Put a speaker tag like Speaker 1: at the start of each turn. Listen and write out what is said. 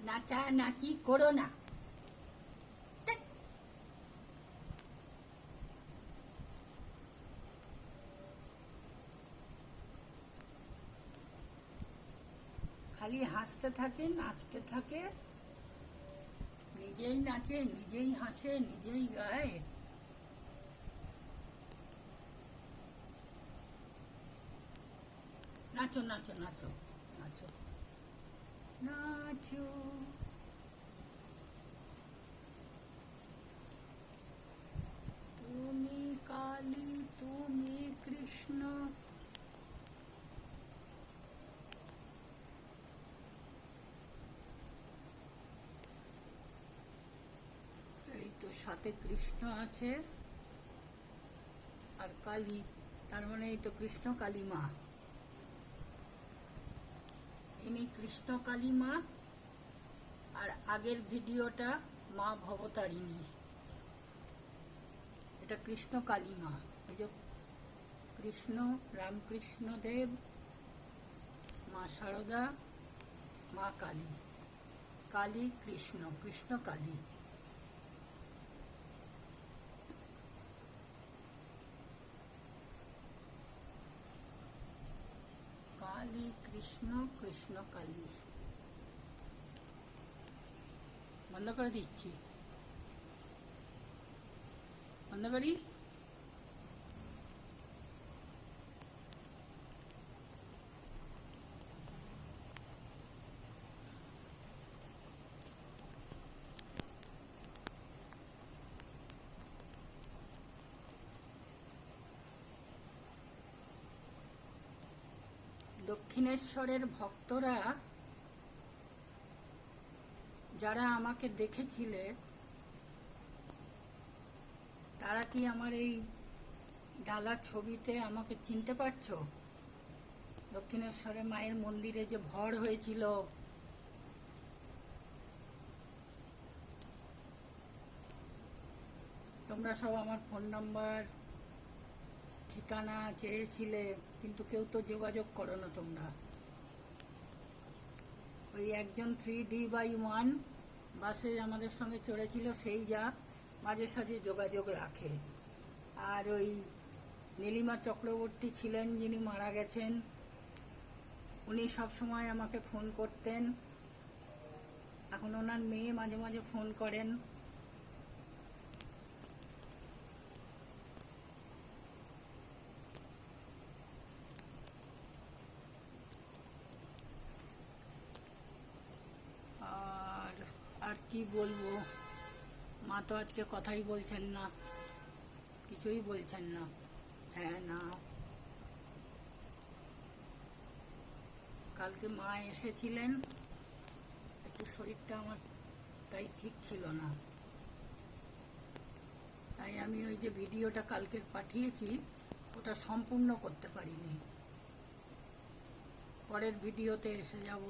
Speaker 1: নাচানাচি করো না। খালি হাসতে থাকে, নাচতে থাকে, নিজেই নাচে, নিজেই হাসে, নিজেই গায়। নাচো নাচো নাচো নাচো নাচো। তুমি কালী, তুমি কৃষ্ণ। এই তো সাথে কৃষ্ণ আছে আর কালী, তার মানে এই তো কৃষ্ণ কালী মা। ইনি কৃষ্ণ কালী মা, আর আগের ভিডিওটা মা ভবতারিণী। এটা কৃষ্ণ কালী মা। এই যে কৃষ্ণ, রামকৃষ্ণ দেব, মা শারদা, মা কালী। কালী কৃষ্ণ, কৃষ্ণ কালী। কালী কৃষ্ণ, কৃষ্ণ কালী। বন্ধ করে দিচ্ছি, বন্ধ করি। দক্ষিণেশ্বরের ভক্তরা যারা আমাকে দেখেছিলে, তারা কি আমার এই ডালা ছবিতে আমাকে চিনতে পারছো? দক্ষিণেশ্বরে মায়ের মন্দিরে যে ভর হয়েছিল, তোমরা সব আমার ফোন নাম্বার, ঠিকানা চেয়েছিলে, কিন্তু কেউ তো যোগাযোগ করো না তোমরা। ওই একজন 3D/1 বাসে আমাদের সঙ্গে চড়েছিল, সেই যা মাঝে সাঝে যোগাযোগ রাখে। আর ওই নীলিমা চক্রবর্তী ছিলেন, যিনি মারা গেছেন, উনি সব সময় আমাকে ফোন করতেন। এখন ওনার মেয়ে মাঝে মাঝে ফোন করেন। আর কি বলবো, মা তো আজকে কথাই বলছেন না, কিছুই বলছেন না। হ্যাঁ না, কালকে মা এসেছিলেন, একটু শরীরটা আমার তাই ঠিক ছিল না, তাই আমি ওই যে ভিডিওটা কালকের পাঠিয়েছি ওটা সম্পূর্ণ করতে পারিনি। পরের ভিডিওতে এসে যাব।